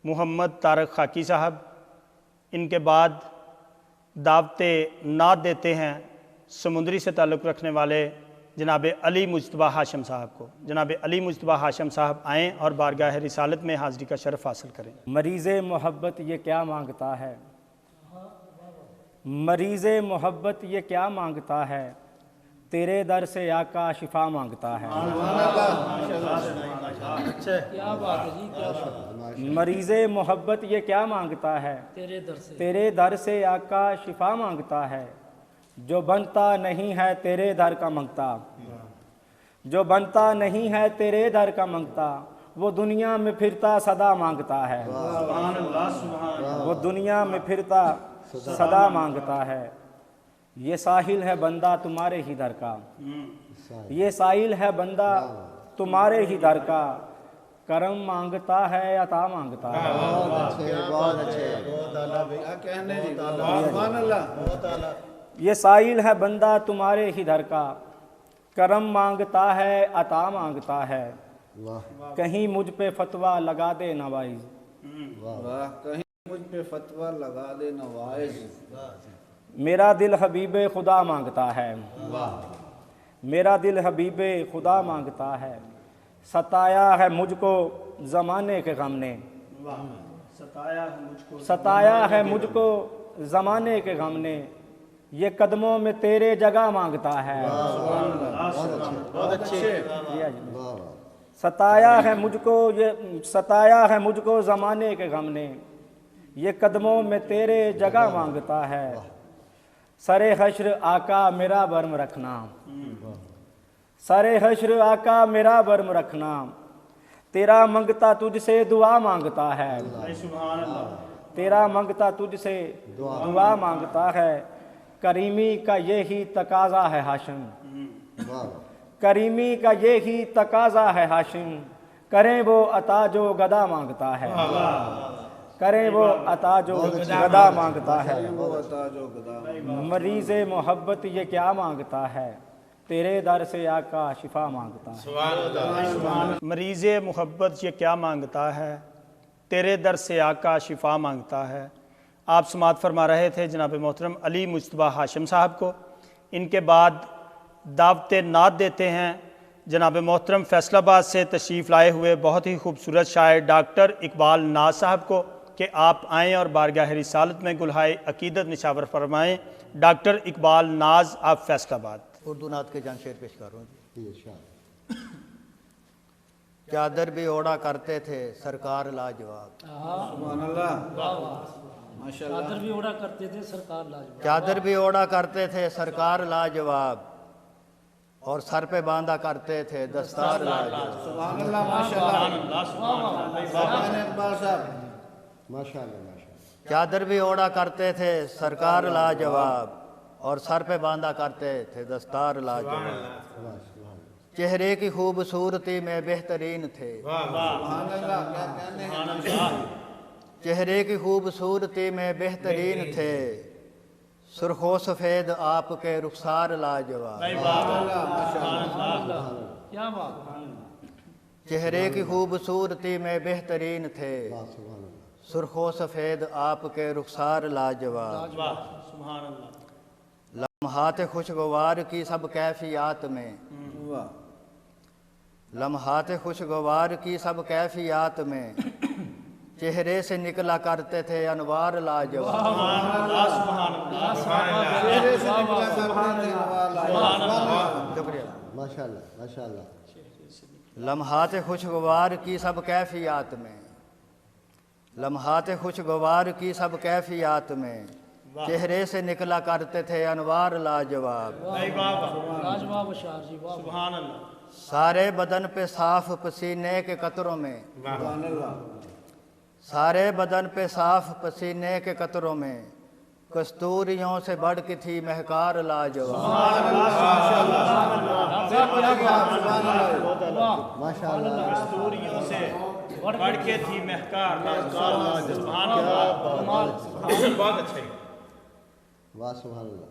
मोहम्मद तारक खाकी साहब। इनके बाद दावत नात देते हैं समुंदरी से ताल्लुक़ रखने वाले जनाब अली मुज्तबा हाशिम साहब को। जनाब अली मुज्तबा हाशिम साहब आएँ और बारगाह रिसालत में हाज़री का शरफ़ हासिल करें। मरीज़ मोहब्बत ये क्या मांगता है, मरीज़ मोहब्बत ये क्या मांगता है, तेरे दर से आका शिफा मांगता है। मरीज़ मोहब्बत ये क्या मांगता है, तेरे दर से आका शिफा मांगता है। जो बनता नहीं है तेरे दर का मांगता, जो बनता नहीं है तेरे दर का मांगता, वो दुनिया में फिरता सदा मांगता है। वो दुनिया में फिरता सदा मांगता है। ये साहिल है बंदा तुम्हारे ही दर का, ये साहिल है बंदा तुम्हारे ही दर का, करम मांगता है अता मांगता है। ये साहिल है बंदा तुम्हारे ही दर का, करम मांगता है अता मांगता है। कहीं मुझ पे फतवा लगा दे नवाइज, कहीं मुझ पे फतवा लगा दे नवाइज। मेरा दिल हबीबे खुदा मांगता है, मेरा दिल हबीबे खुदा मांगता है। सताया है मुझको ज़माने के गम ने, सताया है मुझको ज़माने के गम ने, ये कदमों में तेरे जगह मांगता है। बहुत अच्छे। सताया है मुझको, ये सताया है मुझको ज़माने के गम ने, ये कदमों में तेरे जगह मांगता है। सरे हश्र आका मेरा बर्म रखना, सरे हश्र आका मेरा बर्म रखना, तेरा मंगता तुझसे दुआ मांगता है। तेरा मंगता तुझसे दुआ मांगता है। करीमी का ये ही तकाजा है हाशिम, करीमी का ये ही तकाजा है हाशिम, करें वो अता जो गदा मांगता है। करें वो अता जो गदा मांगता है। मरीज़ मोहब्बत ये क्या मांगता है, तेरे दर से आका शिफा मांगता है। मरीज़ मोहब्बत ये क्या मांगता है, तेरे दर से आका शिफा मांगता है। आप समात फरमा रहे थे जनाब मोहतरम अली मुज्तबा हाशिम साहब को। इनके बाद दावत नात देते हैं जनाब मोहतरम फैसलाबाद से तशरीफ़ लाए हुए बहुत ही खूबसूरत शायर डॉक्टर इकबाल नाज साहब को कि आप आएँ और बारगाह रिसालत में गुलहाए अकीदत निशावर फरमाएँ। डॉक्टर इकबाल नाज, आप फैसलाबाद। उर्दू नात के जान शेर पेश कर रहा हूँ। चादर भी ओढ़ा करते थे सरकार लाजवाब, चादर भी ओढ़ा करते थे सरकार लाजवाब, चादर भी ओढ़ा करते थे सरकार लाजवाब, और सर पे बांधा करते थे दस्तार लाजवाब। चादर भी ओढ़ा करते थे सरकार लाजवाब, और सर पे बांधा करते थे दस्तार लाजवाब। चेहरे की खूबसूरती में बेहतरीन थे, चेहरे की खूबसूरती में बेहतरीन थे, सुर्खो सफ़ेद आपके रुखसार लाजवाब। क्या बात। चेहरे की खूबसूरती में बेहतरीन थे, सुर्खो सफ़ेद आपके रुखसार लाजवाब। लम्हात खुशगवार की सब कैफियात में, लम्हात खुशगवार की सब कैफियात में, चेहरे से निकला करते थे अनवार लाजवाब। माशाल्लाह माशाल्लाह। लम्हात खुशगवार की सब कैफियात में, लम्हात खुशगवार की सब कैफियात में, चेहरे से निकला करते थे अनवार लाजवाब। लाजवाब शायर जी, सुभान अल्लाह। सारे बदन पे साफ पसीने के कतरों में, सारे बदन पे साफ पसीने के कतरों में, कस्तूरियों से बढ़ के थी महकार लाजवाब। कस्तूरियों से बढ़ के थी महकार। बहुत अच्छे। वाह सुभान अल्लाह।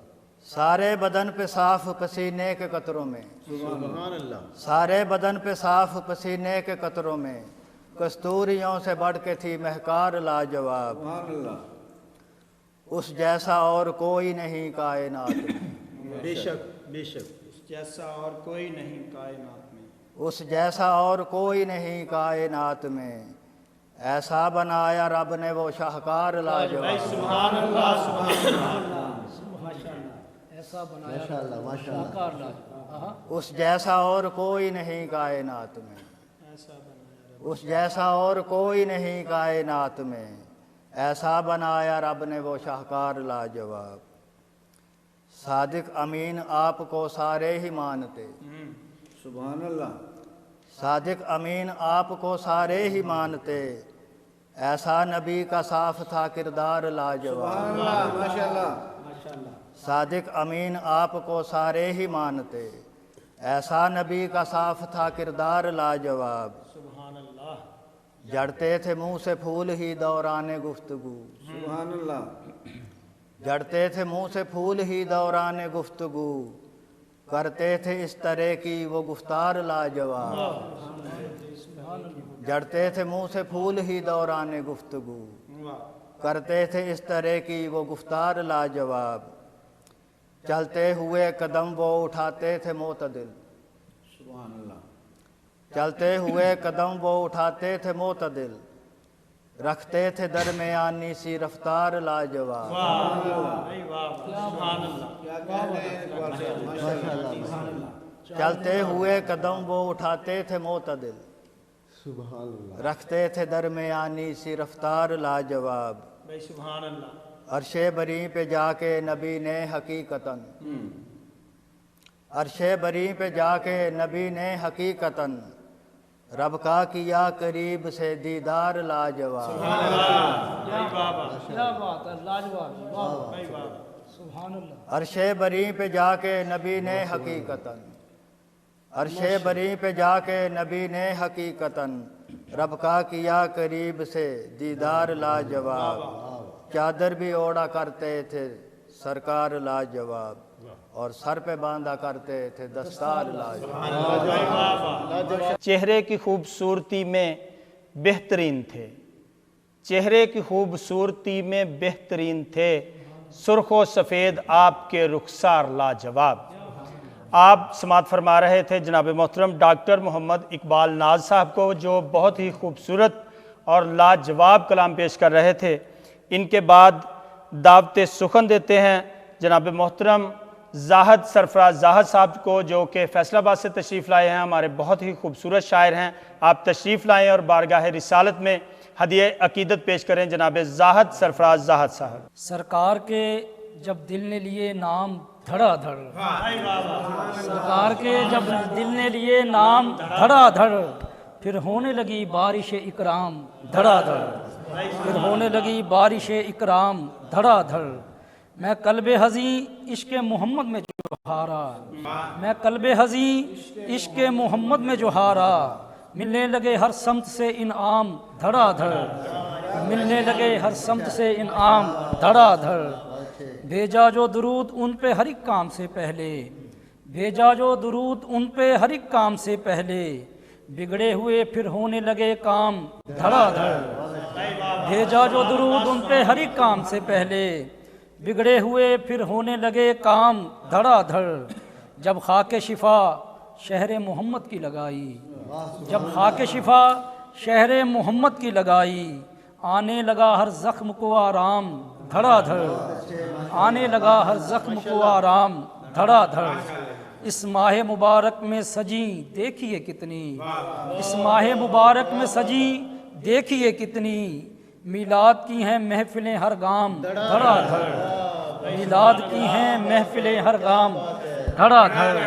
सारे बदन पे साफ पसीने के कतरों में, सारे बदन पे साफ पसीने के कतरों में, कस्तूरियों से बढ़ के थी महकार लाजवाब, सुभान अल्लाह। उस जैसा और कोई नहीं कायनात में, बेशक बेशक जैसा और कोई नहीं कायनात में, उस जैसा और कोई नहीं कायनात में, ऐसा बनाया रब ने वो शाहकार लाजवाब। सुभान अल्लाह सुभान अल्लाह। ऐसा बनाया शाहकार लाजवाब। हाँ। उस जैसा और कोई नहीं कायनात में, उस जैसा और कोई नहीं कायनात में, ऐसा बनाया रब ने वो शाहकार लाजवाब। सादिक अमीन आपको सारे ही मानते, सुभान अल्लाह। सादिक अमीन आपको सारे ही मानते, ऐसा नबी का साफ था किरदार लाजवाब। सुभान अल्लाह, माशाल्लाह। सादिक अमीन आपको सारे ही मानते, ऐसा नबी का साफ था किरदार लाजवाब। जड़ते थे मुंह से फूल ही दौराने गुफ्तगू, सुभान अल्लाह। जड़ते थे मुंह से फूल ही दौराने गुफ्तगू, करते थे इस तरह की वो गुफ्तार लाजवाब। जड़ते थे मुंह से फूल ही दौराने गुफ्तगू, करते थे इस तरह की वो गुफ्तार लाजवाब। चलते हुए कदम वो उठाते थे मोतदिल, सुभान अल्लाह। चलते हुए कदम वो उठाते थे मोतदिल, रखते थे दरमियानी सी रफ्तार लाजवाब। क्या कहने हैं इस बात से? माशाल्लाह। चलते हुए कदम वो उठाते थे मोतदिल, सुभान अल्लाह। रखते थे दरमियानी सी रफ्तार लाजवाब। भाई सुभान अल्लाह। अरशे बरी पे जाके नबी ने हकीकतन, अरशे बरी पे जाके नबी ने हकीकतन, रब का किया करीब से दीदार लाजवाब। क्या बात है, लाजवाब जी, वाह। सुभान अल्लाह। अरशे बरी पे जाके नबी ने हकीकतन, अरशे बरी पे जाके नबी ने हकीकतन, रब का किया करीब से दीदार लाजवाब। चादर भी ओढ़ा करते थे सरकार लाजवाब, और सर पे बांधा करते थे दस्तार लाजवाब। चेहरे की खूबसूरती में बेहतरीन थे, चेहरे की खूबसूरती में बेहतरीन थे, सुर्ख व सफ़ेद आपके रुखसार लाजवाब। आप समात फरमा रहे थे जनाब मोहतरम डॉक्टर मोहम्मद इकबाल नाज साहब को, जो बहुत ही खूबसूरत और लाजवाब कलाम पेश कर रहे थे। इनके बाद दावत सुखन देते हैं जनाब मोहतरम जाहद सरफराज जाहद साहब को, जो कि फैसलाबाद से तशरीफ़ लाए हैं। हमारे बहुत ही खूबसूरत शायर हैं। आप तशरीफ़ लाएँ और बारगाह रिसालत में हदिया अकीदत पेश करें जनाब जाहद सरफराज जाहद साहब। सरकार के जब दिल ने लिए नाम धड़ाधड़, सरकार के जब दिल ने लिए नाम धड़ाधड़, फिर होने लगी बारिश इकराम धड़ाधड़, फिर होने लगी बारिश इकराम धड़ाधड़। मैं कल्बे हज़ी इश्क़ मोहम्मद में जो हारा, मैं कल्बे हज़ी इश्क़ मोहम्मद में जो हारा, मिलने लगे हर समत से इनाम धड़ाधड़, मिलने लगे हर समत से इनाम धड़ाधड़। भेजा जो दुरूद उन पे हर एक काम से पहले, भेजा जो दुरूद उन पे हर एक काम से पहले, बिगड़े हुए फिर होने लगे काम धड़ाधड़। भेजा जो दुरूद उन पे हर एक काम से पहले, बिगड़े हुए फिर होने लगे काम धड़ाधड़। जब खाके शिफा शहर मोहम्मद की लगाई, जब खाके शिफा शहर मोहम्मद की लगाई, आने लगा हर ज़ख्म को आराम धड़ाधड़, आने लगा हर ज़ख्म को आराम धड़ाधड़। इस माह मुबारक में सजी देखिए कितनी, इस माह मुबारक में सजी देखिए कितनी, मिलाद की हैं महफिलें हर गाम धड़ाधड़, मिलाद की हैं महफिलें हर गाम धड़ाधड़।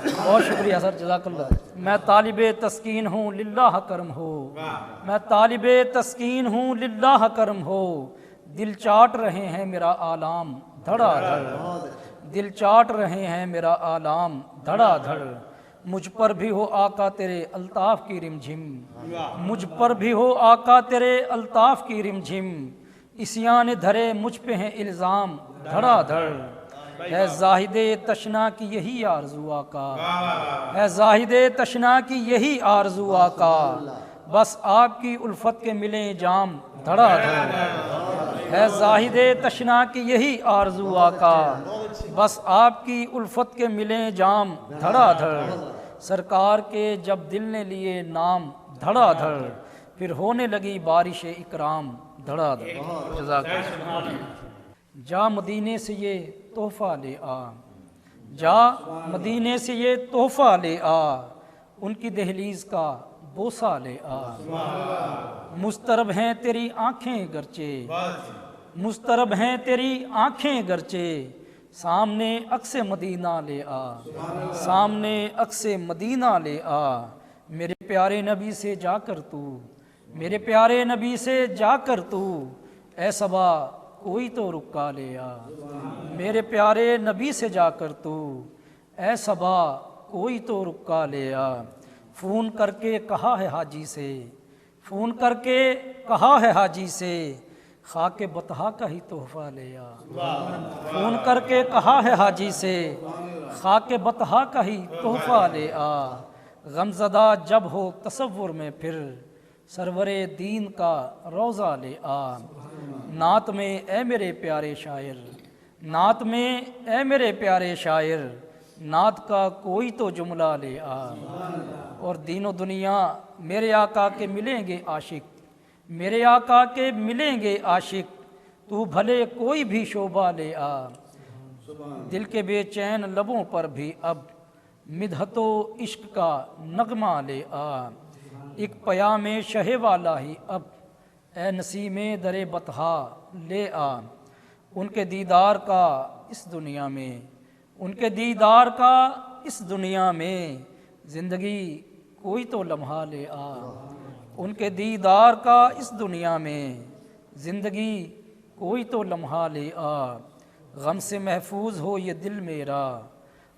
बहुत शुक्रिया सर, जज़ाकल्लाह। मैं तालिबे तस्कीन हूँ लिल्लाह करम हो, मैं तालिबे तस्कीन हूँ लिल्लाह करम हो, दिल चाट रहे हैं मेरा आलाम धड़ाधड़, दिल चाट रहे हैं मेरा आलाम धड़ाधड़। मुझ पर भी हो आका तेरे अल्ताफ़ की रिमझिम, मुझ पर भी हो आका तेरे अल्ताफ़ की रिमझिम, इस्यान धरे मुझ पे हैं इल्ज़ाम धड़ाधड़। है जाहिदे तशना की यही आरज़ू आका, है जाहिदे तशना की यही आरज़ू आका, बस आपकी उल्फत के मिले जाम धड़ाधड़, है जाहिदे तशना की यही आरज़ू आका, बस आपकी उल्फत के मिले जाम धड़ाधड़, सरकार के जब दिल ने लिए नाम धड़ाधड़, फिर होने लगी बारिश इकराम धड़ाधड़। जज़ाकल्लाह। जा मदीने से ये तोहफ़ा ले आ, जा मदीने से ये तोहफ़ा ले आ, उनकी दहलीज़ का बोसा ले आ। मुस्तरब हैं तेरी आँखें गरचे, मुस्तरब हैं तेरी आँखें गरचे, सामने अक्से मदीना ले आ, सामने अक्से मदीना ले आ। मेरे प्यारे नबी से जाकर तू, मेरे प्यारे नबी से जाकर तू, ऐ सबा कोई तो रुका ले आ। मेरे प्यारे नबी से जाकर तू, ऐ सबा कोई तो रुका ले आ। फ़ोन करके कहा है हाजी से, फ़ोन करके कहा है हाजी से, खाके बतहा का ही तोहफ़ा ले आ। फ़ोन करके कहा है हाजी से, खाके बतहा का ही तोहफ़ा ले आ। गमज़दा जब हो तसव्वुर में फिर, सरवरे दीन का रोज़ा ले आ। नात में ए मेरे प्यारे शायर, नात में ए मेरे प्यारे शायर, नात का कोई तो जुमला ले आ। और दीनो दुनिया मेरे आका के मिलेंगे आशिक, मेरे आका के मिलेंगे आशिक, तू भले कोई भी शोभा ले आ। दिल के बेचैन लबों पर भी अब मिदहतो इश्क का नगमा ले आ। एक पयामे शहे वाला ही अब, ए नसीमे दरे बतहा ले आ। उनके दीदार का इस दुनिया में, उनके दीदार का इस दुनिया में, ज़िंदगी कोई तो लम्हा ले आ। उनके दीदार का इस दुनिया में, ज़िंदगी कोई तो लम्हा ले आ। गम से महफूज हो ये दिल मेरा,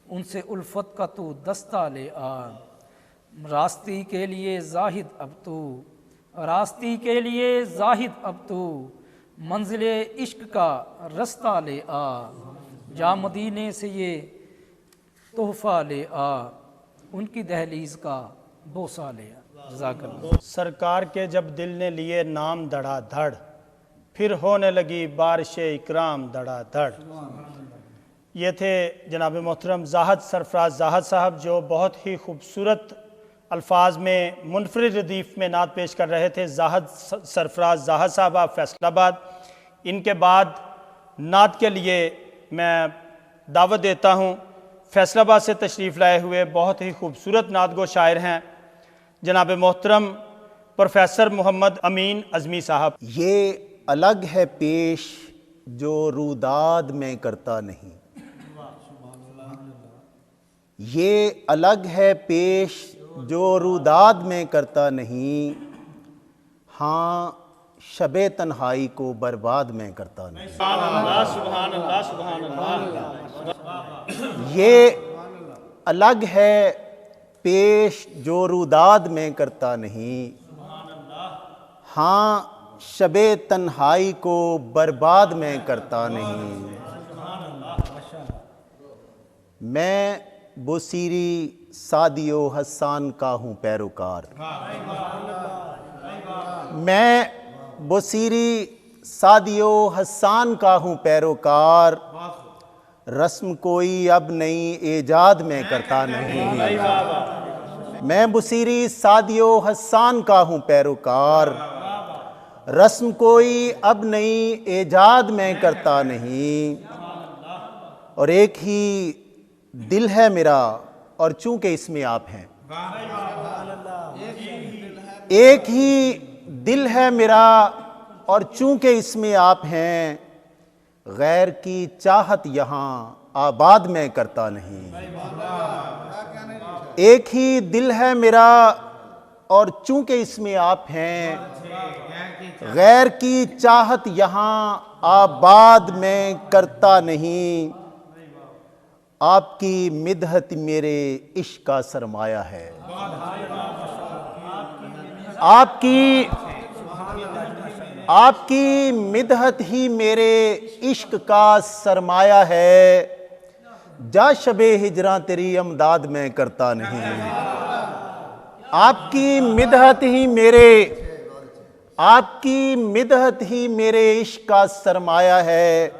उनसे उल्फत का तू दस्ता ले आ। रास्ती के लिए जाहिद अब तू, रास्ती के लिए जाहिद अब तू, मंजिले इश्क का रास्ता ले आ। जा मदीने से ये तोहफ़ा ले आ, उनकी दहलीज़ का बोसा ले आ। जज़ाकल्लाह। सरकार के जब दिल ने लिए नाम धड़ाधड़, फिर होने लगी बारिश इकराम धड़ाधड़। ये थे जनाब मोहतरम ज़ाहद सरफराज ज़ाहद साहब, जो बहुत ही खूबसूरत अल्फाज में मुनफरिद रदीफ़ में नात पेश कर रहे थे। ज़ाहद सरफराज ज़ाहद साहब आप फैसलाबाद। इनके बाद नात के लिए मैं दावत देता हूँ फैसलाबाद से तशरीफ़ लाए हुए बहुत ही खूबसूरत नात गो शायर हैं जनाब मोहतरम प्रोफेसर मोहम्मद अमीन अज़मी साहब। ये अलग है पेश जो रूदाद में करता नहीं, ये अलग है पेश जो रूदाद में करता नहीं, हाँ शबे तन्हाई को बर्बाद में करता नहीं। सुभान अल्लाह, सुभान अल्लाह। ये अलग है पेश जो रूदाद में करता नहीं, हाँ शबे तन्हाई को बर्बाद में करता नहीं। मैं बुसीरी सादियो हसान का हूँ पैरोकार, मैं बुसीरी सादियो हसान का हूँ पैरोकार, रस्म कोई अब नई ईजाद में करता नहीं। मैं बुसीरी सादियो हसान का हूँ पैरोकार, रस्म कोई अब नई ईजाद में करता नहीं। और एक ही दिल है मेरा और चूंकि इसमें आप हैं, एक ही दिल है मेरा और चूंकि इसमें आप हैं, गैर की चाहत यहाँ आबाद में करता नहीं। एक ही दिल है मेरा और चूंकि इसमें आप हैं, गैर की चाहत यहाँ आबाद में करता नहीं। आपकी मिदहत मेरे इश्क का सरमाया है, आपकी मिदहत ही मेरे इश्क का सरमाया है। जा शबे हिजरा तेरी अमदाद में करता नहीं, आपकी मिदहत ही मेरे, आपकी मिदहत ही मेरे इश्क का सरमाया है।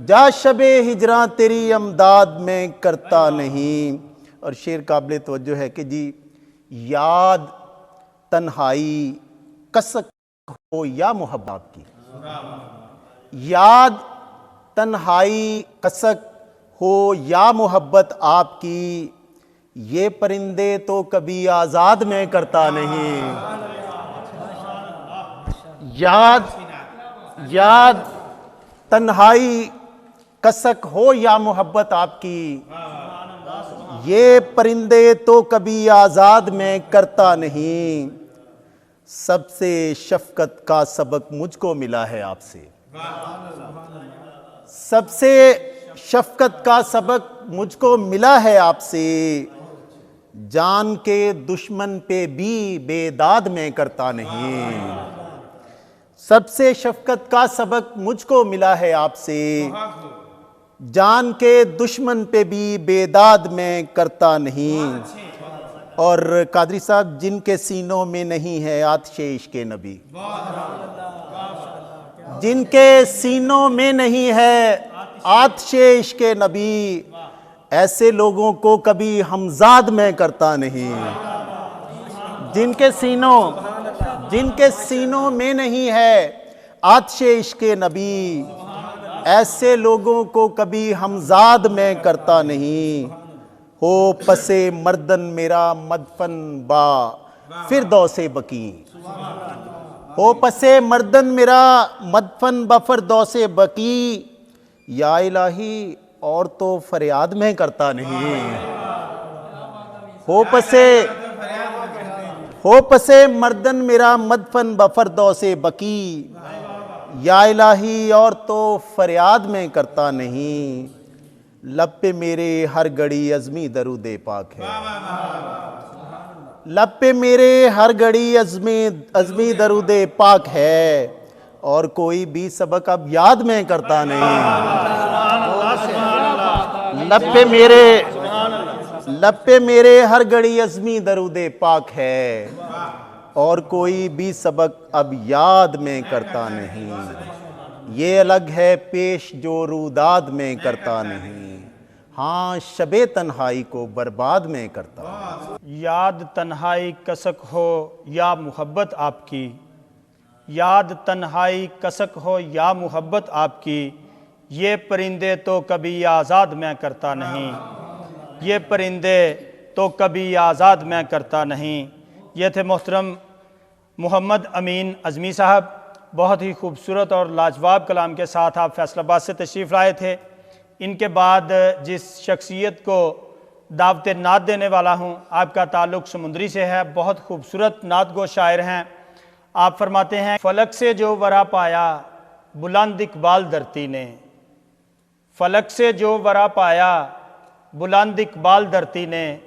जा शबे हिजरा तेरी अमदाद में करता नहीं। और शेर काबिल तवज्जो है कि जी, याद तन्हाई कसक हो या मोहब्बत की, याद तन्हाई कसक हो या मोहब्बत आपकी, ये परिंदे तो कभी आज़ाद में करता नहीं। याद तन्हाई कसक हो या मोहब्बत आपकी, ये परिंदे तो कभी आज़ाद में करता नहीं। सबसे शफकत का सबक मुझको मिला है आपसे, सबसे शफकत का सबक मुझको मिला है आपसे। जान के दुश्मन पे भी बेदाद में करता नहीं। सबसे शफकत का सबक मुझको मिला है आपसे। जान के दुश्मन पे भी बेदाद में करता नहीं। और कादरी साहब, जिनके सीनों में नहीं है आतिशे इश्क़े नबी, जिनके सीनों में नहीं है आतिशे इश्क़े नबी, ऐसे लोगों को कभी हमजाद में करता नहीं। जिनके सीनों में नहीं है आतिशे इश्क़े नबी, ऐसे लोगों को कभी हमजाद में करता नहीं। हो पसे मर्दन मेरा मदफन बा फिरदौसे बकी, हो पसे मर्दन मेरा मदफन बा फिरदौसे बकी, या इलाही और तो फरियाद में करता नहीं। हो पसे मर्दन मेरा मदफन बा फिरदौसे बकी, या इलाही और तो फरियाद में करता नहीं। लब पे मेरे हर घड़ी अज़मी दरूदे पाक है, लब पे मेरे हर घड़ी अज़मी दरूदे पाक है, और कोई भी सबक अब याद में करता नहीं। लब पे मेरे हर घड़ी अज़मी दरूदे पाक है, और कोई भी सबक अब याद में करता नहीं। ये अलग है पेश जो रूदाद में करता नहीं, हाँ शबे तन्हाई को बर्बाद में करता। याद तन्हाई कसक हो या मोहब्बत आपकी, याद तन्हाई कसक हो या मोहब्बत आपकी, ये परिंदे तो कभी आज़ाद मैं करता नहीं। ये परिंदे तो कभी आज़ाद मैं करता नहीं। ये थे मोहतरम मोहम्मद अमीन अज़मी साहब। बहुत ही खूबसूरत और लाजवाब कलाम के साथ आप फैसलाबाद से तशरीफ़ लाए थे। इनके बाद जिस शख्सियत को दावत नात देने वाला हूँ, आपका ताल्लुक़ समुंदरी से है। बहुत खूबसूरत नात गो शायर हैं। आप फरमाते हैं, फ़लक से जो वरा पाया बुलंद इकबाल धरती ने, फ़लक से जो वरा पाया बुलंद इकबाल धरती ने,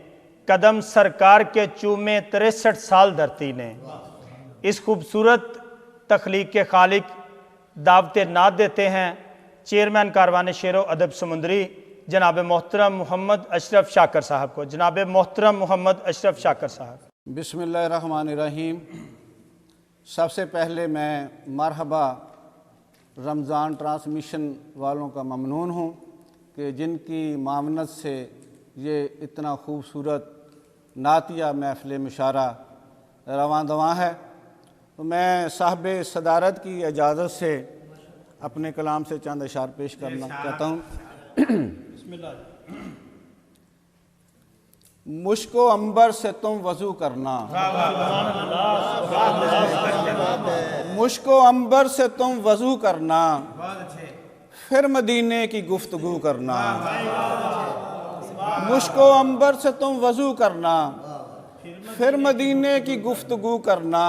कदम सरकार के चूमे 63 साल धरती ने। इस खूबसूरत तख्लीक के खालिक दावत नात देते हैं चेयरमैन कारवान शेर व अदब समुंदरी जनाब मोहतरम मोहम्मद अशरफ शाकर साहब को। जनाब मोहतरम मोहम्मद अशरफ शाकर साहब। बिस्मिल्लाहिर्रहमानिर्रहीम। सबसे पहले मैं मरहबा रमज़ान ट्रांसमिशन वालों का ममनून हूँ कि जिनकी मामनत से ये इतना खूबसूरत नातिया महफ़िल मुशारा रवां दवां है। तो मैं साहब सदारत की इजाज़त से अपने कलाम से चंद अशार पेश करना चाहता हूँ। मुश्को अंबर से तुम वज़ू करना, मुश्को अंबर से तुम वज़ू करना, फिर मदीने की गुफ्तगू करना। मुश्को अंबर से तुम वज़ू करना, फिर मदीने की गुफ्तगू करना।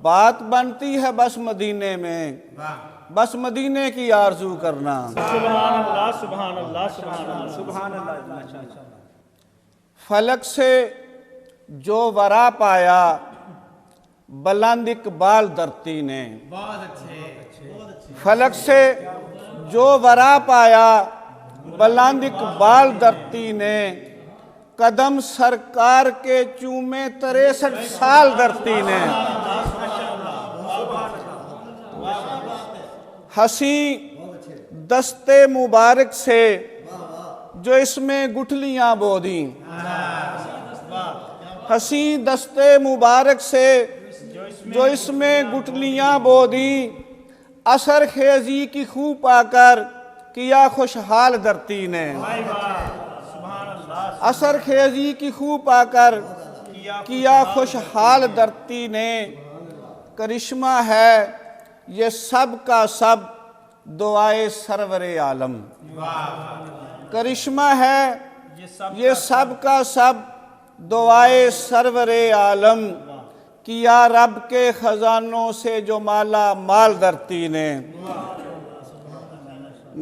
बात बनती है बस मदीने में, बस मदीने की आरजू करना। सुभान अल्लाह, सुभान अल्लाह, सुभान अल्लाह। फलक से जो वरा पाया बुलंद इकबाल धरती ने, फलक से जो वरा पाया बुलंद इकबाल धरती ने, कदम सरकार के चूमे 63 साल धरती ने। हंसी दस्ते मुबारक से जो इसमें गुठलियां बोधी, हंसी दस्ते मुबारक से जो इसमें गुठलियां बोधी, असर खेजी की खूब पाकर किया खुशहाल धरती ने। असर खेजी की खूब पाकर किया खुशहाल धरती ने। करिश्मा है ये सब का सब दुआए सरवरे आलम। करिश्मा है ये सब का सब दुआए सरवरे आलम। किया रब के खजानों से जो माला माल धरती ने।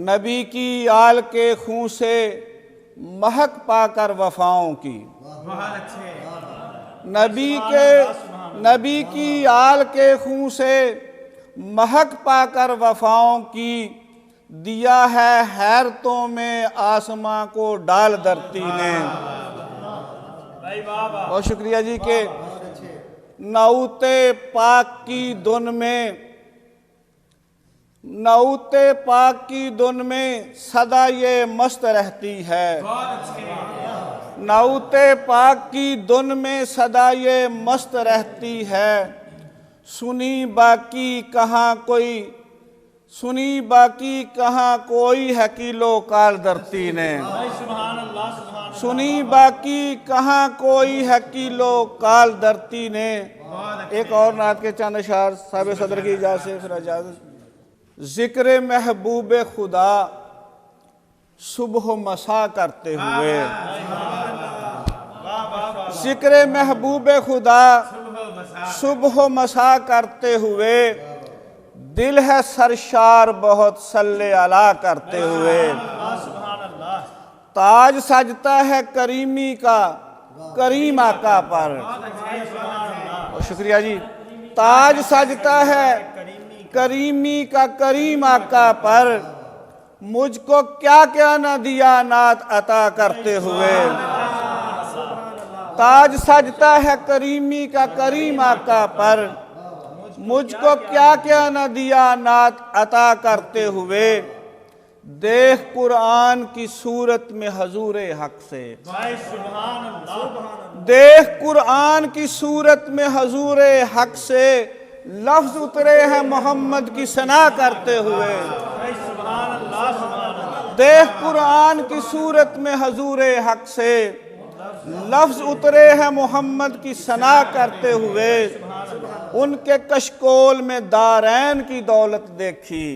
नबी की आल के खून से महक पाकर वफाओं की। नबी की आल के खून से महक पाकर वफाओं की। दिया है हैरतों में आसमां को डाल धरती ने। बहुत शुक्रिया जी के नऊते पाक की धुन में, नऊते पाक की धुन में सदा ये मस्त रहती है। नऊते पाक की धुन में सदा ये मस्त रहती है। सुनी बाकी कहाँ कोई, सुनी बाकी कहाँ कोई है किलो काल धरती ने। सुनी बाकी कहाँ कोई है किलो काल धरती ने। एक और नात के चंद अशार साहब सदर की इजाज़त से फिर इजाज़त। जिक्र महबूब खुदा सुबह मसा करते हुए, जिक्र महबूब खुदा सुबह मसा करते हुए, दिल है सरशार बहुत सल्ले अला करते हुए। ताज सजता है करीमी का करीम आका पर। शुक्रिया जी। ताज सजता है करीमी का करीम आका पर। मुझको क्या क्या न दिया नात अता करते हुए। ताज सजता है करीमी का करीम आका पर। मुझको क्या क्या न दिया नात अता करते हुए। देख कुरान की सूरत में हजूर हक से। देख कुरान की सूरत में हजूर हक से लफ्ज उतरे हैं मोहम्मद की सना करते हुए। देख कुरान की सूरत में हजूर हक से लफ्ज उतरे हैं मोहम्मद की सना करते हुए। उनके कशकोल में दारैन की दौलत देखी।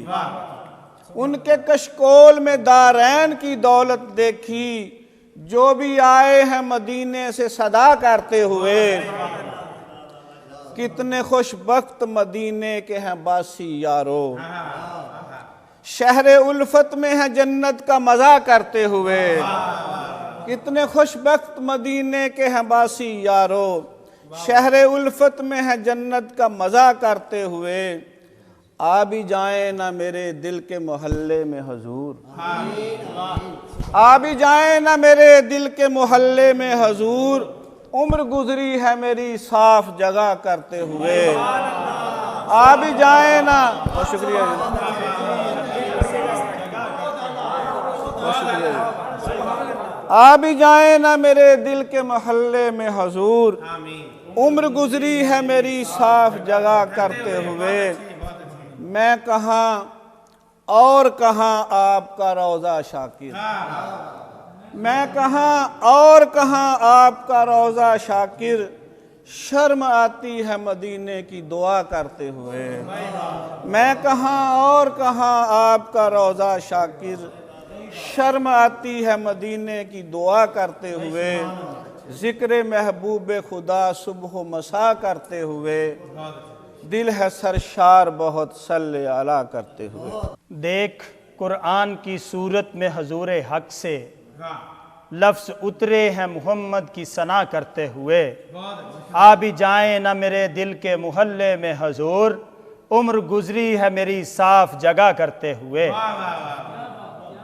उनके कशकोल में दारैन की दौलत देखी। जो भी आए हैं मदीने से सदा करते हुए। कितने खुशबख्त मदीने के हैं बासी यारो। शहर उल्फत में है जन्नत का मजा करते हुए। कितने खुशबख्त मदीने के हैं बासी यारो। शहर उल्फत में है जन्नत का मजा करते हुए। आ भी जाए ना मेरे दिल के मोहल्ले में हजूर। आ भी जाए ना मेरे दिल के मोहल्ले में हजूर। उम्र गुजरी है मेरी साफ जगह करते हुए। आ भी जाए ना। बहुत शुक्रिया जी। बहुत शुक्रिया जी। आ भी जाए ना मेरे दिल के मोहल्ले में हजूर। उम्र गुजरी है मेरी साफ जगह करते हुए। मैं कहाँ और कहाँ आपका रोज़ा शाकिर। मैं कहाँ और कहाँ आपका रोज़ा शाकिर। शर्म आती है मदीने की दुआ करते हुए। मैं कहाँ और कहाँ आपका रोज़ा शाकिर। शर्म आती है मदीने की दुआ करते हुए। जिक्र महबूब खुदा सुबह मसा करते हुए। दिल है सरशार बहुत सल्ले अला करते हुए। देख कुरान की सूरत में हजूर हक से लफ्ज़ उतरे हैं मोहम्मद की सना करते हुए। आ भी जाए ना मेरे दिल के मोहल्ले में हजूर। उम्र गुजरी है मेरी साफ जगह करते हुए।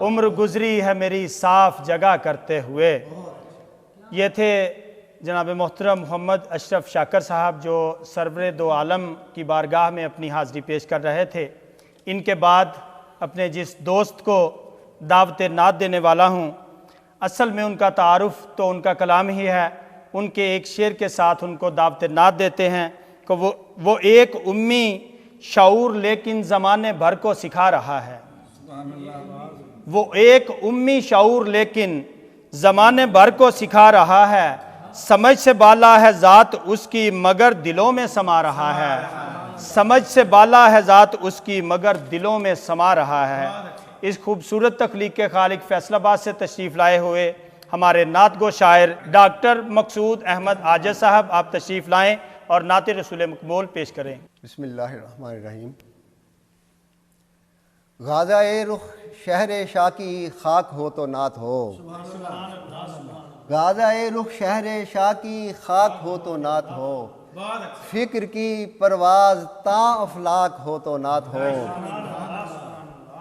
उम्र गुजरी है मेरी साफ जगह करते हुए। ये थे जनाब मोहतरम मोहम्मद अशरफ शाकर साहब जो सरवर दो आलम की बारगाह में अपनी हाज़िरी पेश कर रहे थे। इनके बाद अपने जिस दोस्त को दावत नात देने वाला हूँ, असल में उनका तारुफ़ तो उनका कलाम ही है। उनके एक शेर के साथ उनको दावत नात देते हैं कि वो एक उम्मी शऊर लेकिन ज़माने भर को सिखा रहा है। वो एक उम्मी शऊर लेकिन ज़माने भर को सिखा रहा है। समझ से बाला है ज़ात उसकी मगर दिलों में समा रहा है। समझ से बाला है ज़ात उसकी मगर दिलों में समा रहा है। इस खूबसूरत तख्लीक के खालिक फैसलाबाद से तशरीफ़ लाए हुए हमारे नात गो शायर डॉक्टर मकसूद अहमद आजिज़ साहब, आप तशरीफ़ लाएँ और नात रसूल मकबूल पेश करें। बिस्मिल्लाहिर्रहमानिर्रहीम। गाज़ा-ए रुख शहर शाह की खाक हो तो नात हो। गाज़ा-ए रुख शहर शाह की खाक हो तो नात हो। फ़िक्र की परवाज़ ता अफलाक हो तो नात हो।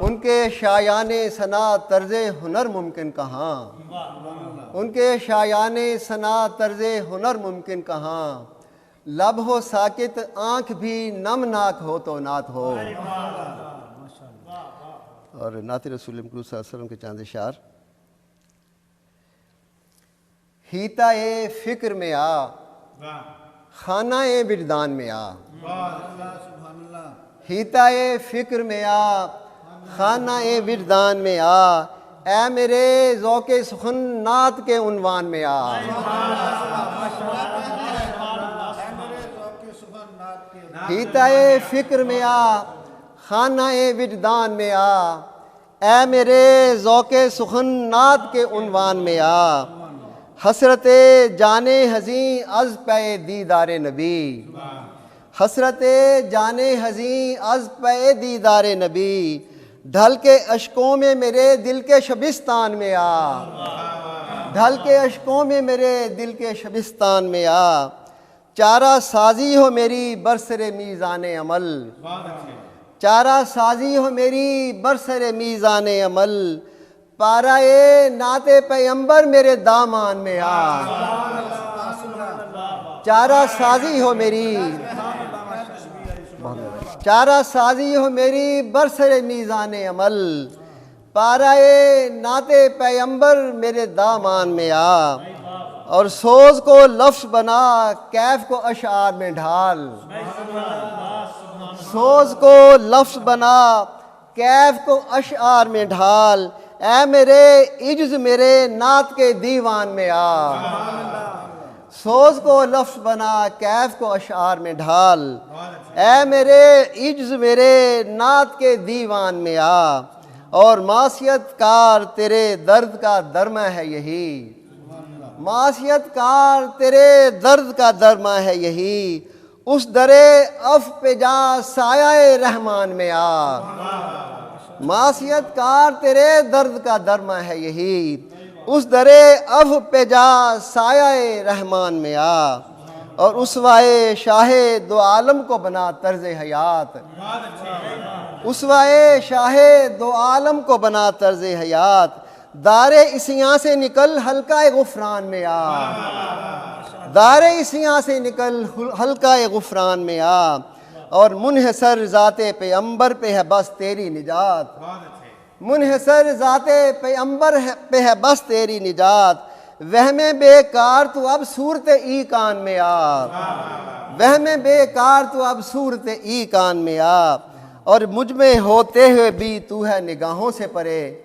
उनके शायाने सना तर्ज़े हुनर मुमकिन कहाँ। उनके शायाने सना तर्ज़े हुनर मुमकिन कहाँ। लब हो साकित आँख भी नमनाक हो तो नात हो। और नात रसूल सल्लल्लाहु अलैहि वसल्लम के चांद शार। हीता ए फ़िक्र में आ, खाना ए विजदान में आ। हीता ए फ़िक्र में आ, खाना ए विजदान में आ। ऐ मेरे ज़ौक़े सुखन नात के उन्वान में आ। हीता ए फ़िक्र में आ, खाना ए विजदान में आ। ऐ मेरे ज़ौक़े सुखन नात के उन्वान में आ। हसरते जाने हज़ीं अज़ पे दीदारे नबी। हसरते जाने हज़ीं अज़ पे दीदारे नबी। ढल के अशकों में मेरे दिल के शबिस्तान में आ। ढल के अशकों में मेरे दिल के शबिस्तान में आ। चारा साजी हो मेरी बरसरे मीज़ाने अमल। चारा साजी हो मेरी बरसरे मीज़ाने अमल। पारा ए नाते पैगंबर मेरे दामान में आ। चारा साजी हो मेरी, चारा साजी हो मेरी बरसरे मीज़ाने अमल। पारा ए नाते पैगंबर मेरे दामान में आ। और सोज को लफ्ज़ बना कैफ को अशार में ढाल। सोज को लफ्ज़ बना कैफ को अशार में ढाल। ऐ मेरे इज्ज़ मेरे नात के दीवान में आ। सोज को लफ्ज़ बना कैफ को अशार में ढाल। ऐ मेरे इज्ज़ मेरे नात के दीवान में आ। और मासियत कार तेरे दर्द का दरमा है यही। मासियत कार तेरे दर्द का दरमा है यही। उस दरे अफ पे जा साया रहमान में आ। मासियत कार तेरे दर्द का दरमा है यही। उस दरे अफ पे जा साया रहमान में आ। और उसवाए शाहे दो आलम को बना तर्ज हयात। उसवाए शाहे दो आलम को बना तर्ज हयात। दारे इसियाँ से निकल हल्का गुफरान में आ। दारे इसियाँ से निकल हल्का गुफरान में आ। और मुनहसर ज़ाते पैगंबर पे है बस तेरी निजात। मुनहसर ज़ाते पैगंबर पे है बस तेरी निजात। वहमे बेकार तू अब सूरत ई कान में आ। वहमे बेकार तू अब सूरत ई कान में आ। और मुझ में होते हुए भी तू है निगाहों से परे।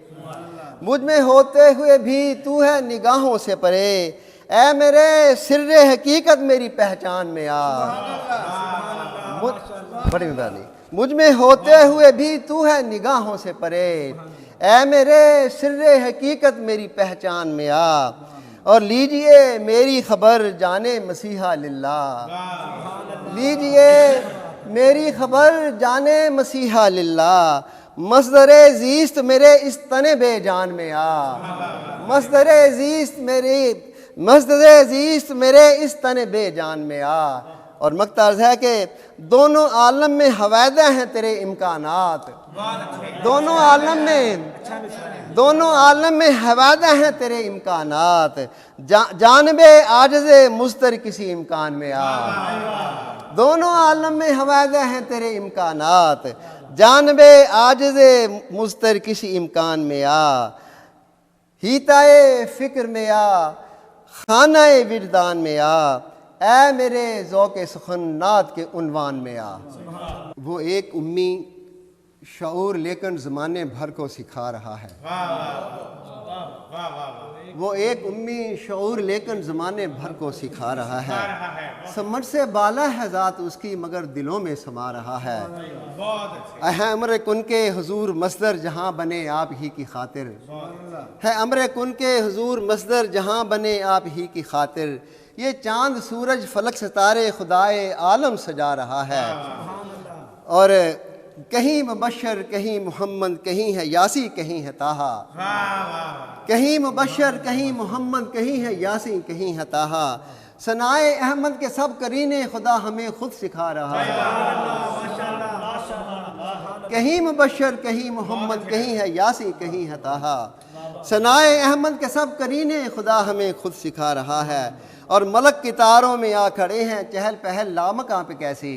मुझ में होते हुए भी तू है निगाहों से परे। ऐ मेरे सिर्रे हकीकत मेरी पहचान में आ। बड़ी मेहरबानी। मुझ में होते हुए भी तू है निगाहों से परे। ऐ मेरे सिर्रे हकीकत मेरी पहचान में आ। और लीजिए मेरी खबर जाने मसीहा लिल्लाह। लीजिए मेरी खबर जाने मसीहा लिल्लाह। मसदरे ज़ीस्त मेरे इस तने बेजान में आ। मसदरे ज़ीस्त मेरे इस तने बेजान में आ। और मक्ता अर्ज़ है कि दोनों आलम में हवायदा हैं तेरे इम्कानात, दोनों आलम में हवायदा हैं तेरे इम्कानात, जानबे आजज़े मुस्तर किसी इम्कान में आ। दोनों आलम में हवायदा हैं तेरे इम्कानात, जानबे आजज़े मुस्तर किसी इम्कान में आ। हीताए फ़िक्र में आ, खानाए विजदान में आ, ऐ मेरे ज़ौक़े सुखन नात के उन्वान में आ। वो एक उम्मी शऊर लेकिन ज़माने भर को सिखा रहा है। वो एक उम्मी शऊर लेकिन ज़माने भर को सिखा रहा है। समझ से बाला है ज़ात उसकी मगर दिलों में समा रहा है। है अमर कुन के हुजूर मस्दर जहाँ बने आप ही की खातिर, है अमर कुन के हुजूर मस्दर जहाँ बने आप ही की खातिर। ये चांद सूरज फलक सितारे खुदाए आलम सजा रहा है। और कहीं मुबशर कहीं मोहम्मद कहीं है यासी कहीं है ताहा, कहीं मुबशर कहीं मोहम्मद कहीं है यासी कहीं है ताहा। सनाए अहमद के सब करीने खुदा हमें खुद सिखा रहा है। कहीं मुबशर कहीं मोहम्मद कहीं है यासी कहीं है ताहा। सनाए अहमद के सब करीने खुदा हमें खुद सिखा रहा है। और मलक की तारों में आ खड़े हैं चहल पहल लामकां पे कैसी।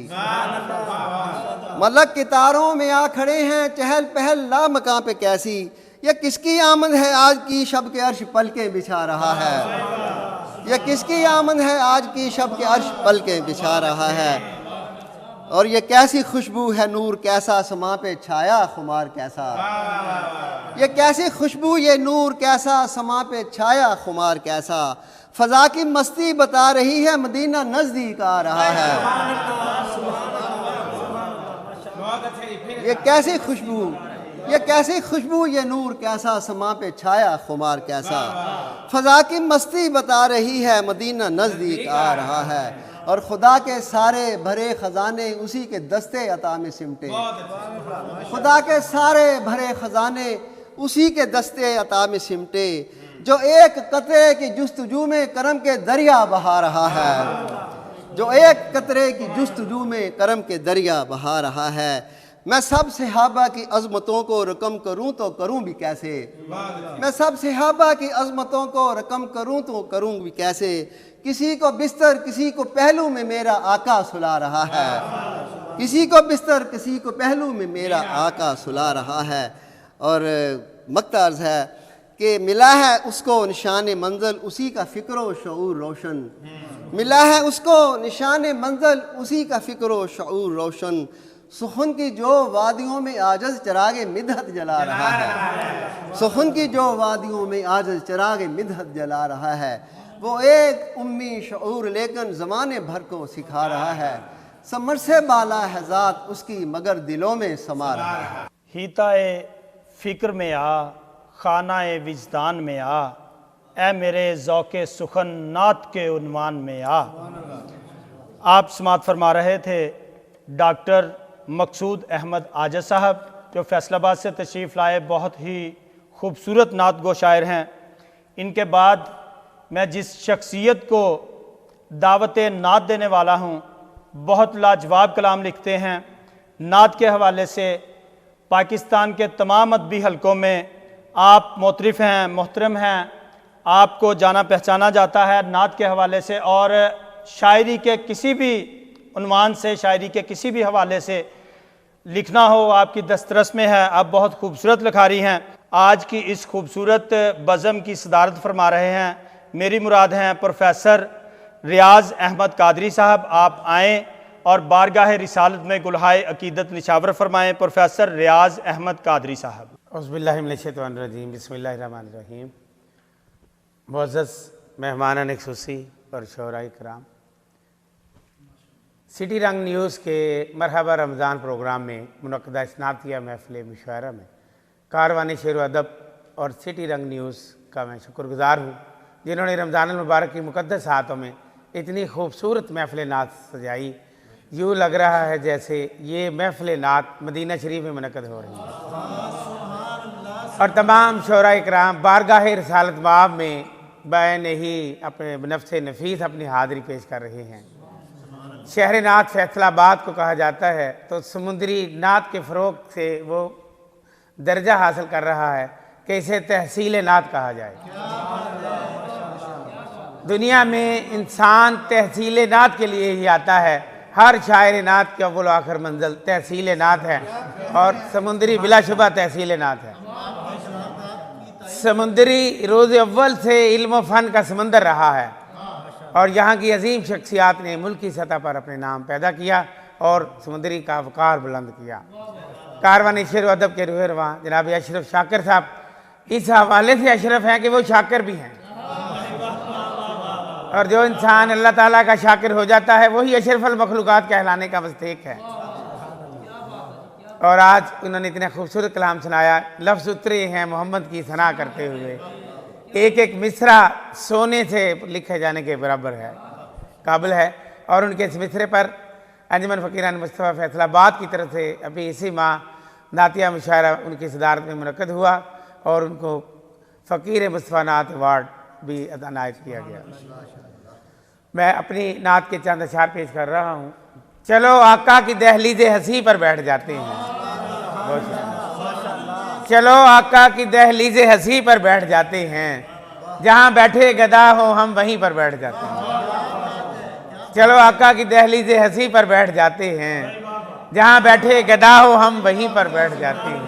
मलक की तारों में आ खड़े हैं चहल पहल लामकां पे कैसी। ये किसकी आमद है आज की शब के अर्श पलकें बिछा रहा है। ये किसकी आमद है आज की शब के अर्श पलकें बिछा रहा है। और ये कैसी खुशबू है नूर कैसा समा पे छाया खुमार कैसा। ये कैसी खुशबू ये नूर कैसा समा पे छाया खुमार कैसा। फ़ज़ा की मस्ती बता रही है मदीना नज़दीक आ रहा है। ये कैसी खुशबू, ये कैसी खुशबू ये नूर कैसा समा पे छाया खुमार कैसा। फ़ज़ा की मस्ती बता रही है मदीना नज़दीक आ रहा है। और खुदा के सारे भरे ख़जाने उसी के दस्ते अता में सिमटे। खुदा के सारे भरे ख़जाने उसी के दस्ते अता में सिमटे। जो एक कतरे की जुस्तजू में करम के दरिया बहा रहा है। जो एक कतरे की जुस्तजू में करम के दरिया बहा रहा है। मैं सब सहाबा की अज़मतों को रकम करूं तो करूं भी कैसे। मैं सब सहाबा की अज़मतों को रकम करूं तो करूं भी कैसे। किसी को बिस्तर किसी को पहलू में मेरा आका सुला रहा है। किसी को बिस्तर किसी को पहलू में मेरा आका सुला रहा है। और मक्ता अर्ज़ है कि मिला है उसको निशान मंजिल उसी का फ़िक्र व शऊर रोशन। मिला है उसको निशान मंजिल उसी का फ़िक्र व शऊर रोशन। सुखन की जो वादियों में आजज़ चरागे मिदहत जला रहा है। सुखन की जो वादियों में आजज़ चरागे मिदहत जला रहा है। वो एक उम्मी शऊर लेकिन ज़माने भर को सिखा रहा है। समर से बाला है ज़ात उसकी मगर दिलों में समा रहा है। हीताए फ़िक्र में आ, खानाए विजदान में आ, ए मेरे ज़ौक़े सुखन नात के उन्वान में आ। आप समात फरमा रहे थे डॉक्टर मकसूद अहमद आजज़ साहब, जो फैसलाबाद से तशरीफ़ लाए, बहुत ही खूबसूरत नात गो शायर हैं। इनके बाद मैं जिस शख्सियत को दावत नात देने वाला हूँ, बहुत लाजवाब कलाम लिखते हैं। नात के हवाले से पाकिस्तान के तमाम अदबी हलकों में आप मोतरिफ़ हैं, मोहतरम हैं, आपको जाना पहचाना जाता है नात के हवाले से। और शायरी के किसी भी उन्वान से, शायरी के किसी भी हवाले से लिखना हो आपकी दस्तरस में है। आप बहुत खूबसूरत लिखारी हैं। आज की इस खूबसूरत बज़म की सदारत फरमा रहे हैं, मेरी मुराद हैं प्रोफेसर रियाज़ अहमद कादरी साहब। आप आएँ और बारगाह रिसालत में गुलहाए अकीदत निशावर फरमाएँ। प्रोफेसर रियाज़ अहमद कादरी साहब। औज़ुबिल्लाहि मिनश्शैतानिर्रजीम, बिस्मिल्लाहिर्रहमानिर्रहीम। मुअज़्ज़ज़ मेहमानान ख़ुसूसी और शोराए किराम, सिटी रंग न्यूज़ के मरहबा रमज़ान प्रोग्राम में मुनक़्क़दा इस्नातिया महफ़िल मुशायरा में कारवान शेर अदब और सिटी रंग न्यूज़ का मैं शुक्रगुज़ार हूँ, जिन्होंने रमज़ान मुबारक की मुक़द्दस हाथों में इतनी खूबसूरत महफ़िल नात सजाई। यूँ लग रहा है जैसे ये महफ़िल नात मदीना शरीफ में मुनक़्क़द हो रही है। और तमाम शोराए किराम बारगाह रिसालत बाब में बैन ही अपने नफ्स नफीस अपनी हाज़िरी पेश कर रहे हैं। शहर नात फैसलाबाद को कहा जाता है, तो समुद्री नात के फ़रोग़ से वो दर्जा हासिल कर रहा है कि इसे तहसील नात कहा जाए। दुनिया में इंसान तहसील नात के लिए ही आता है। हर शायर नात के अव्वल आखिर मंजिल तहसील नात है और समुद्री बिलाशुबा तहसील नात है। समुद्री रोज़ अव्वल से इल्म फ़न का समंदर रहा है और यहाँ की अजीम शख्सियात ने मुल्की सतह पर अपने नाम पैदा किया और समुद्री का वक़ार बुलंद किया। कारवान शेर व अदब के रूह जनाब अशरफ शाकिर साहब इस हवाले से अशरफ हैं कि वो शाकिर भी हैं, और जो इंसान अल्लाह ताला का शाकिर हो जाता है वही अशरफुल मखलूक़ात कहलाने का मुस्तहिक़ है। और आज उन्होंने इतना खूबसूरत कलाम सुनाया, लफ्ज़ उतरे हैं मोहम्मद की सना करते हुए। एक एक मिसरा सोने से लिखे जाने के बराबर है, काबिल है। और उनके इस मिसरे पर अंजुमन फ़कीरान मुस्तफ़ा फैसलाबाद की तरफ से अभी इसी माह नातिया मुशायरा उनकी सदारत में मुनक़्क़द हुआ और उनको फ़कीर मुस्तफ़ा नात अवार्ड भी अनायत किया गया। मैं अपनी नात के चंद अशार पेश कर रहा हूँ। चलो आका की दहलीज़े हंसी पर बैठ जाते हैं। चलो आका की दहलीज़े हंसी पर बैठ जाते हैं, जहाँ बैठे गदा हो हम वहीं पर बैठ जाते हैं। चलो आका की दहलीज़े हंसी पर बैठ जाते हैं, जहाँ बैठे गदा हो हम वहीं पर बैठ जाते हैं।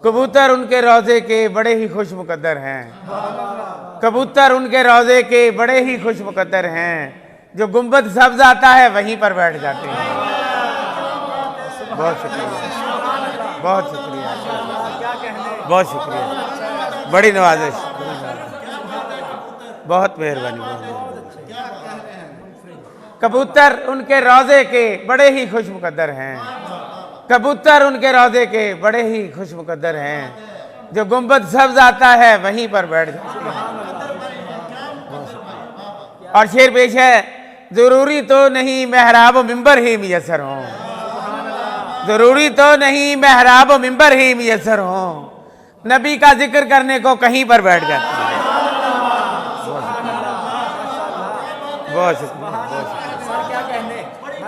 कबूतर उनके रोज़े के बड़े ही खुश मुकद्दर हैं, कबूतर उनके रोज़े के बड़े ही खुश मुकद्दर हैं, जो गुंबद सब्ज़ आता है वहीं पर बैठ जाते हैं। बहुत शुक्रिया, बहुत शुक्रिया, बहुत शुक्रिया, बड़ी नवाजिश, बहुत मेहरबानी। कबूतर उनके रोज़े के बड़े ही खुश मुकद्दर हैं, कबूतर उनके रोज़े के बड़े ही खुश मुकद्दर हैं, जो गुंबद सब्ज़ आता है वहीं पर बैठ जाते हैं। और शेर पेश है, ज़रूरी तो नहीं महराब मिंबर ही मुयस्सर हों, ज़रूरी तो नहीं महराब मिंबर ही मुयस्सर हों, नबी का जिक्र करने को कहीं पर बैठ जाते हैं। बहुत शुक्रिया,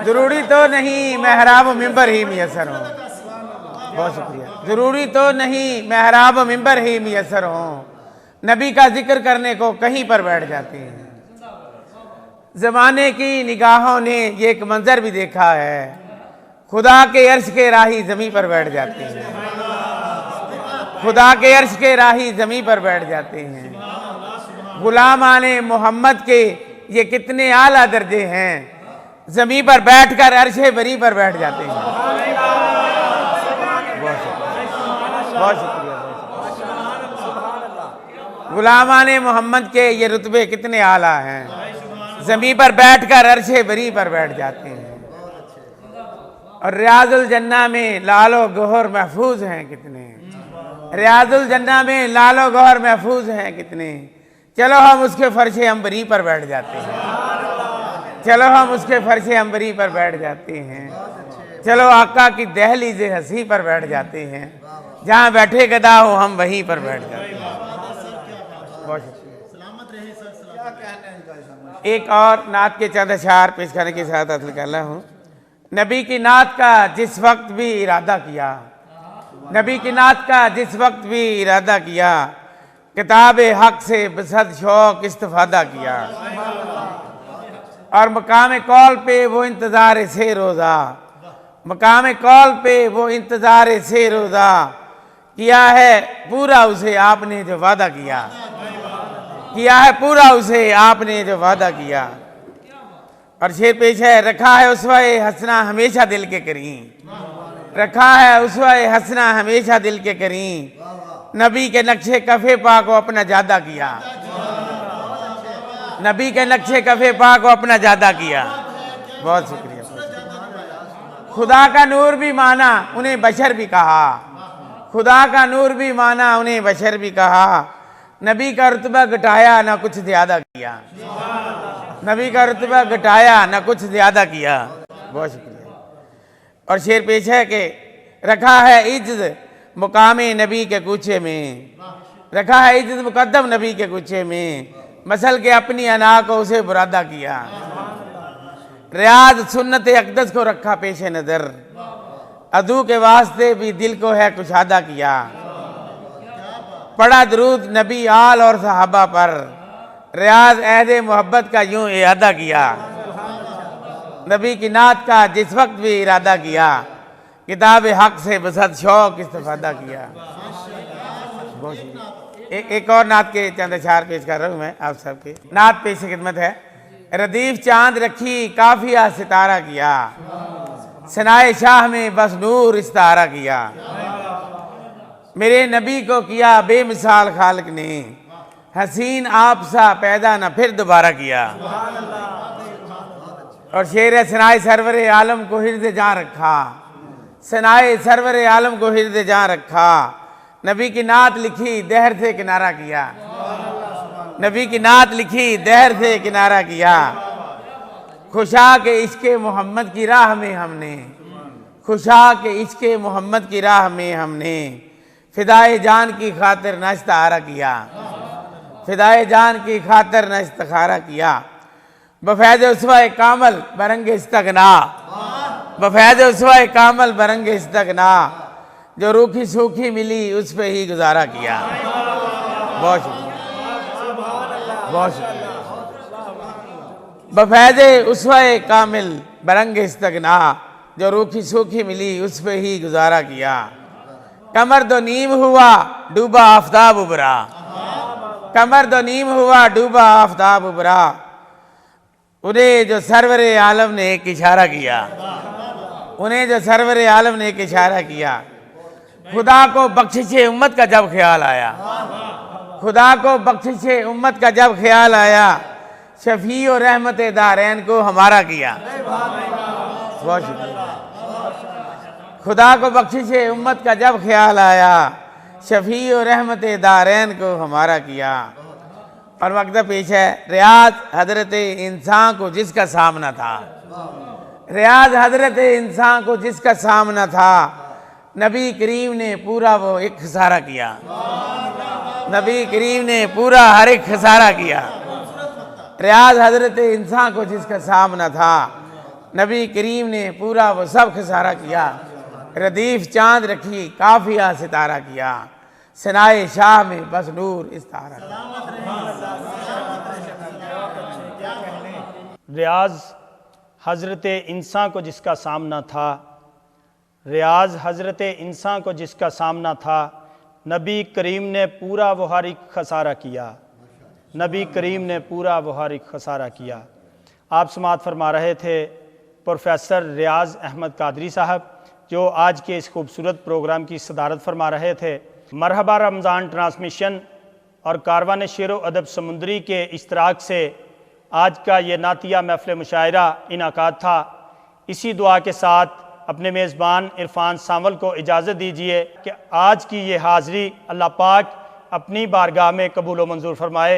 ज़रूरी तो नहीं महराब मिंबर ही मुयस्सर हों, बहुत शुक्रिया, ज़रूरी तो नहीं महराब मिंबर ही मुयस्सर हों, नबी का जिक्र करने को कहीं पर बैठ जाते हैं। ज़माने की निगाहों ने ये एक मंजर भी देखा है, खुदा के अर्श के राही ज़मीं पर बैठ जाते हैं, खुदा के अर्श के राही ज़मीं पर बैठ जाते हैं। गुलामाने मोहम्मद के ये कितने आला दर्जे हैं, ज़मीं पर बैठकर अर्शे बरी पर बैठ जाते हैं। बहुत शुक्रिया, बहुत शुक्रिया। गुलामाने मोहम्मद के ये रुतबे कितने आला हैं, ज़मीं पर बैठकर अर्शे बरी पर बैठ जाते हैं। और रियाजुल जन्ना में लालो गौहर महफूज हैं कितने, रियाजुल जन्ना में लालो गौहर महफूज हैं कितने, चलो हम उसके फर्शे अंबरी पर बैठ जाते हैं, चलो हम उसके फर्शे अंबरी पर बैठ जाते हैं। चलो आका की दहलीज़े हंसी पर बैठ जाते हैं, जहाँ बैठे गदा हो हम वहीं पर बैठ जाते हैं। बहुत शुक्रिया। एक और नात के चंद अशार पेश करने की साथ हासिल कर रहा हूँ। नबी की नात का जिस वक्त भी इरादा किया, नबी की नात का जिस वक्त भी इरादा किया, किताब हक से बसद शौक इस्तिफादा किया, और मकाम कौल पे वो इंतज़ार से रोज़ा, मकाम कौल पे वो इंतज़ार से रोज़ा, किया है पूरा उसे आपने जो वादा किया, किया है पूरा उसे आपने जो वादा किया। और शेर पेश है, रखा है उसवाए हसना हमेशा दिल के करीं, रखा है उसवाए हसना हमेशा दिल के करीं, नबी के नक्शे कफ़े पा को अपना ज़्यादा किया, नबी के नक्शे कफ़े पा को अपना ज़्यादा किया। बहुत शुक्रिया। खुदा का नूर भी माना उन्हें बशर भी कहा, खुदा का नूर भी माना उन्हें बशर भी कहा, नबी का रुतबा घटाया ना कुछ ज़्यादा किया, नबी का रुतबा घटाया ना कुछ ज़्यादा किया। बहुत शुक्रिया। और शेर पेश है कि रखा है इज्जत मुकामे नबी के कूचे में, रखा है इज्जत मुकद्दम नबी के कूचे में, मसल के अपनी अना को उसे बुरादा किया, रियाज सुन्नत अक़दस को रखा पेश नज़र, अदू के वास्ते भी दिल को है कुशादा किया। पढ़ा दरूद नबी आल और सहाबा पर, रियाज अहद मोहब्बत का यूं इरादा किया। नबी की नात का जिस वक्त भी इरादा किया, किताब हक से बसत शौक इस्तेफादा किया। एक और नात के चंद अशार पेश कर रहा हूँ मैं आप सबके। नात पेश खिदमत है। रदीफ चांद रखी काफिया सितारा किया, सनाए शाह में बस नूर इस्तारा किया। मेरे नबी को किया बेमिसाल खालिक ने, हसीन आप सा पैदा न फिर दोबारा किया। और शेर सनाए सरवर आलम को हिर्द जान रखा, सनाए सरवर आलम को हिर्द जान रखा। नबी की नात लिखी दहर से किनारा किया, नबी की नात लिखी दहर से किनारा किया। खुशा के इश्क़ मोहम्मद की राह में हमने, खुशा के इश्क़ मोहम्मद की राह में हमने फिदाए जान की खातिर न इस्तारा किया, फिदाए जान की खातिर न इस्तिखारा किया। बफैज़ उसवा कामल बरंग इस्तगना, बफैज़ उसवा कामल बरंग इस्तगना। जो रूखी सूखी मिली उस पे ही गुजारा किया। बहुत शुक्रिया, बहुत शुक्रिया। बफैज़ उसवा कामिल बरंग इस्तगना, जो रूखी सूखी मिली उस पे ही गुजारा किया। कमर दो नीम हुआ डूबा आफताब उबरा, कमर दो नीम हुआ डूबा आफताब उबरा। उन्हें जो सरवर आलम ने एक इशारा किया, उन्हें जो सरवर आलम ने एक इशारा किया। खुदा को बख्शिश उम्मत का जब ख्याल आया, खुदा को बख्शिश उम्मत का जब ख्याल आया, शफी और रहमत दारैन को हमारा किया। बहुत शुक्रिया। खुदा को बख्शिश उम्मत का जब ख्याल आया, शफी और रहमत दारैन को हमारा किया। और वक्त पेश है रियाज हजरत इंसान को जिसका सामना था, रियाज हजरत इंसान को जिसका सामना था। नबी करीम ने पूरा वो एक खसारा किया, नबी करीम ने पूरा हर एक खसारा किया। रियाज हजरत इंसान को जिसका सामना था, नबी करीम ने पूरा वो सब खसारा किया। रदीफ चांद रखी काफिया सितारा किया, सनाए शाह में बस नूर इस्तारा किया। रियाज हज़रत इंसान को जिसका सामना था, रियाज हज़रत इंसान को जिसका सामना था। नबी करीम ने पूरा वो हर एक खसारा किया, नबी करीम ने पूरा वो हर एक खसारा किया। आप समाअत फरमा रहे थे प्रोफेसर रियाज अहमद कादरी साहब, जो आज के इस खूबसूरत प्रोग्राम की सदारत फरमा रहे थे। मरहबा रमज़ान ट्रांसमिशन और कारवान शेर व अदब समुंदरी के इश्तराक से आज का ये नातिया महफ़िल मुशायरा इनाकाद था। इसी दुआ के साथ अपने मेज़बान इरफान सावल को इजाज़त दीजिए कि आज की ये हाज़री अल्लाह पाक अपनी बारगाह में कबूल व मंजूर फरमाए।